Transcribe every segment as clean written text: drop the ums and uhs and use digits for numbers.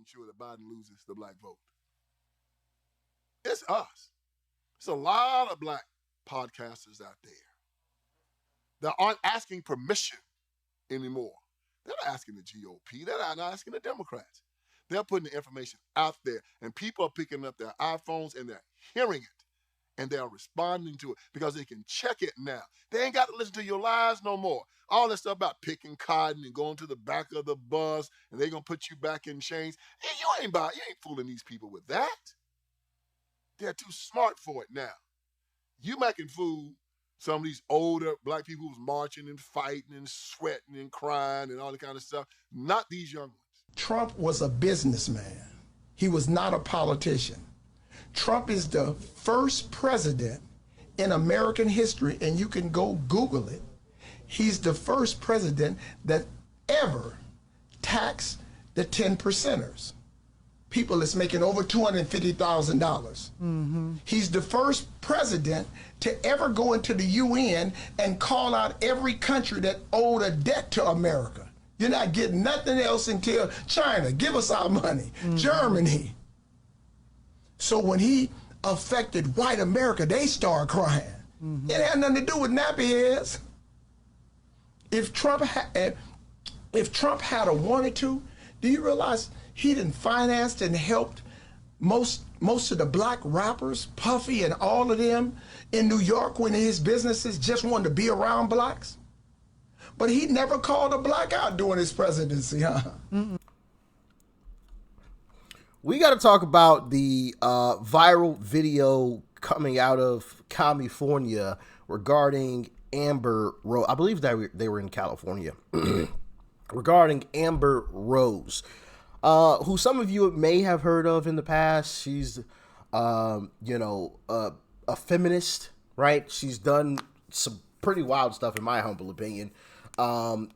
making sure that Biden loses the black vote. It's us. There's a lot of black podcasters out there that aren't asking permission anymore. They're not asking the GOP. They're not asking the Democrats. They're putting the information out there, and people are picking up their iPhones and they're hearing it, and they're responding to it because they can check it now. They ain't got to listen to your lies no more. All that stuff about picking cotton and going to the back of the bus, and they're gonna put you back in chains. Hey, you ain't fooling these people with that. They're too smart for it now. You making fool some of these older black people who's marching and fighting and sweating and crying and all that kind of stuff. Not these young ones. Trump was a businessman. He was not a politician. Trump is the first president in American history, and you can go Google it. He's the first president that ever taxed the 10 percenters. People that's making over $250,000. He's the first president to ever go into the UN and call out every country that owed a debt to America. You're not getting nothing else until China, give us our money, Germany. So when he affected white America, they start crying. It had nothing to do with nappy heads. If Trump had wanted to, do you realize he done financed and helped most of the black rappers, Puffy and all of them in New York when his businesses just wanted to be around blacks? But he never called a black out during his presidency, huh? We got to talk about the viral video coming out of California regarding Amber Rose. I believe that they were in California. Regarding Amber Rose, who some of you may have heard of in the past. She's, a feminist, right? She's done some pretty wild stuff, in my humble opinion. One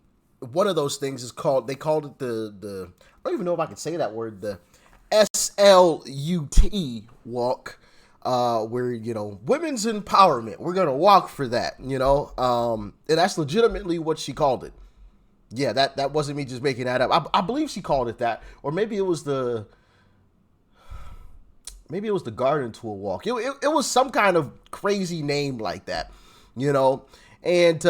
of those things is they called it the I don't even know if I can say that word, the SLUT walk, where, women's empowerment. We're going to walk for that, and that's legitimately what she called it. Yeah, that wasn't me just making that up. I believe she called it that, or maybe it was the Garden Tour walk. It was some kind of crazy name like that, And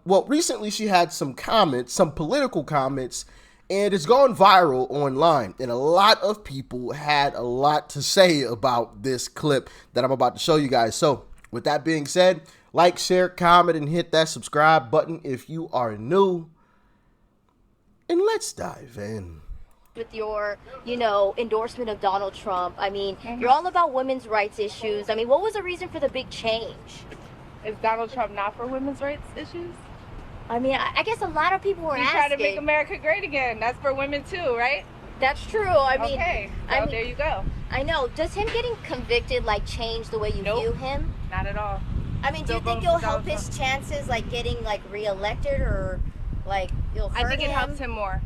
recently she had some political comments, and it's gone viral online. And a lot of people had a lot to say about this clip that I'm about to show you guys. So with that being said, like, share, comment, and hit that subscribe button if you are new. And let's dive in. With your, endorsement of Donald Trump, I mean, you're all about women's rights issues. I mean, what was the reason for the big change? Is Donald Trump not for women's rights issues? I mean, I guess a lot of people were asking. He's trying to make America great again. That's for women too, right? That's true. I mean, okay, so there you go. I know. Does him getting convicted change the way you view him? Not at all. I mean, do you think it'll help his chances getting reelected, or it'll hurt him? I think it helps him more.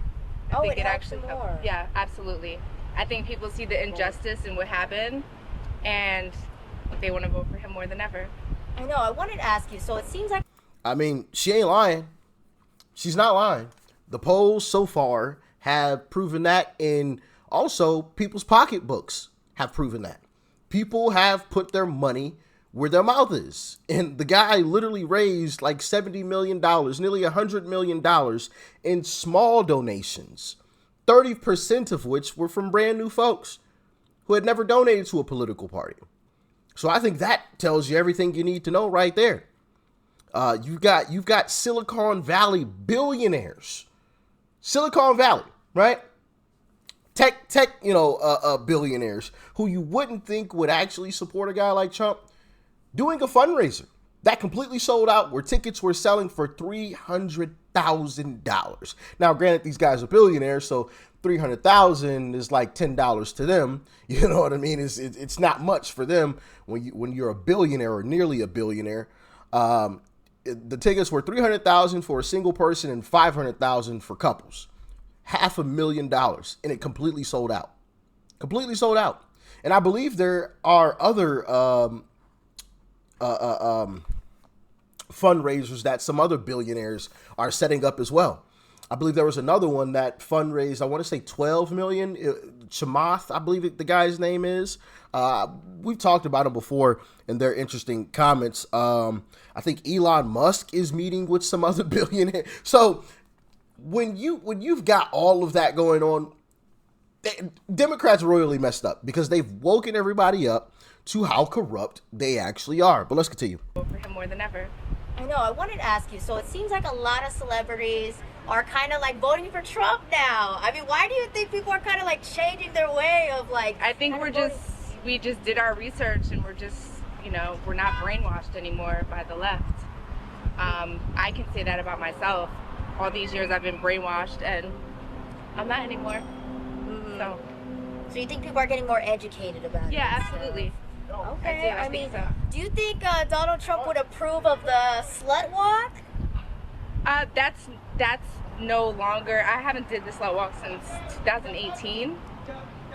I think it actually helps him more. Yeah, absolutely. I think people see the injustice and what happened, and they want to vote for him more than ever. I know. I wanted to ask you. So it seems like. I mean, she ain't lying. She's not lying. The polls so far have proven that, and also people's pocketbooks have proven that. People have put their money where their mouth is. And the guy literally raised $70 million, nearly $100 million in small donations, 30% of which were from brand new folks who had never donated to a political party. So I think that tells you everything you need to know right there. You've got Silicon Valley billionaires, Silicon Valley, right? Tech, billionaires who you wouldn't think would actually support a guy like Trump, doing a fundraiser that completely sold out, where tickets were selling for $300,000. Now, granted, these guys are billionaires, so $300,000 is like $10 to them. You know what I mean? It's not much for them when you're a billionaire or nearly a billionaire. The tickets were $300,000 for a single person and $500,000 for couples. $500,000, and it completely sold out. Completely sold out. And I believe there are other fundraisers that some other billionaires are setting up as well. I believe there was another one that fundraised, I want to say $12 million. Chamath, I believe the guy's name is. We've talked about him before, and they're interesting comments. I think Elon Musk is meeting with some other billionaire. So when you've got all of that going on, Democrats royally messed up because they've woken everybody up to how corrupt they actually are. But let's continue. For him more than ever. I know. I wanted to ask you. So it seems like a lot of celebrities are kind of like voting for Trump now. I mean, why do you think people are kind of like changing their way of like? I think we just did our research and we're just, we're not brainwashed anymore by the left. I can say that about myself. All these years I've been brainwashed and I'm not anymore. So you think people are getting more educated about it? Yeah, absolutely. Okay. I think so. Do you think Donald Trump would approve of the slut walk? That's no longer. I haven't did the slut walk since 2018.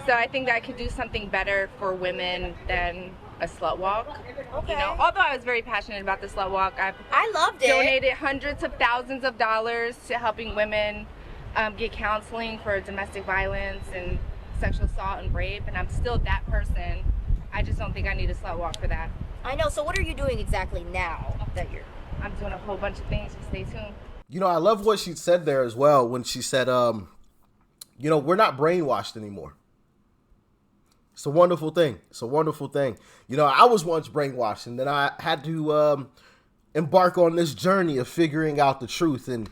So I think that could do something better for women than a slut walk. Okay. Although I was very passionate about the slut walk, I loved it. Donated hundreds of thousands of dollars to helping women get counseling for domestic violence and sexual assault and rape, and I'm still that person. I just don't think I need a slut walk for that. I know. So what are you doing exactly now that you're? I'm doing a whole bunch of things, so stay tuned. I love what she said there as well when she said, we're not brainwashed anymore. It's a wonderful thing. It's a wonderful thing. I was once brainwashed, and then I had to embark on this journey of figuring out the truth, and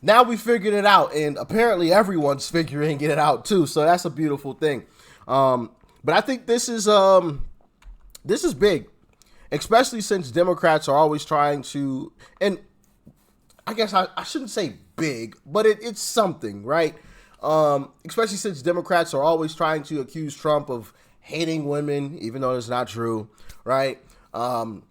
now we figured it out, and apparently everyone's figuring it out too. So that's a beautiful thing. But I think this is big, especially since Democrats are always trying to, and I guess I shouldn't say big, but it's something, right? Especially since Democrats are always trying to accuse Trump of hating women, even though it's not true, right? And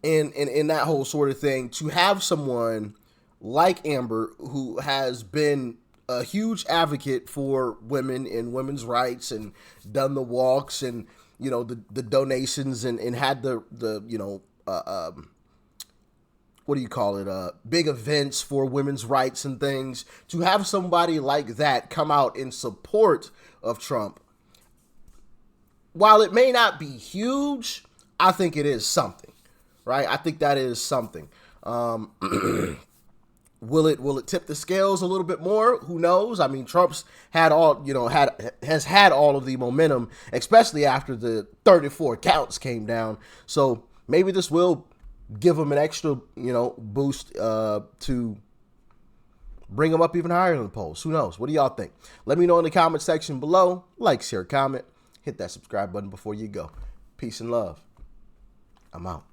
that whole sort of thing, to have someone like Amber, who has been a huge advocate for women and women's rights and done the walks and, the donations and had the what do you call it? Big events for women's rights and things. To have somebody like that come out in support of Trump, while it may not be huge, I think it is something, right? I think that is something. Will it tip the scales a little bit more? Who knows? I mean, Trump's has had all of the momentum, especially after the 34 counts came down. So maybe this will give him an extra, boost to bring him up even higher in the polls. Who knows? What do y'all think? Let me know in the comment section below. Like, share, comment, hit that subscribe button before you go. Peace and love. I'm out.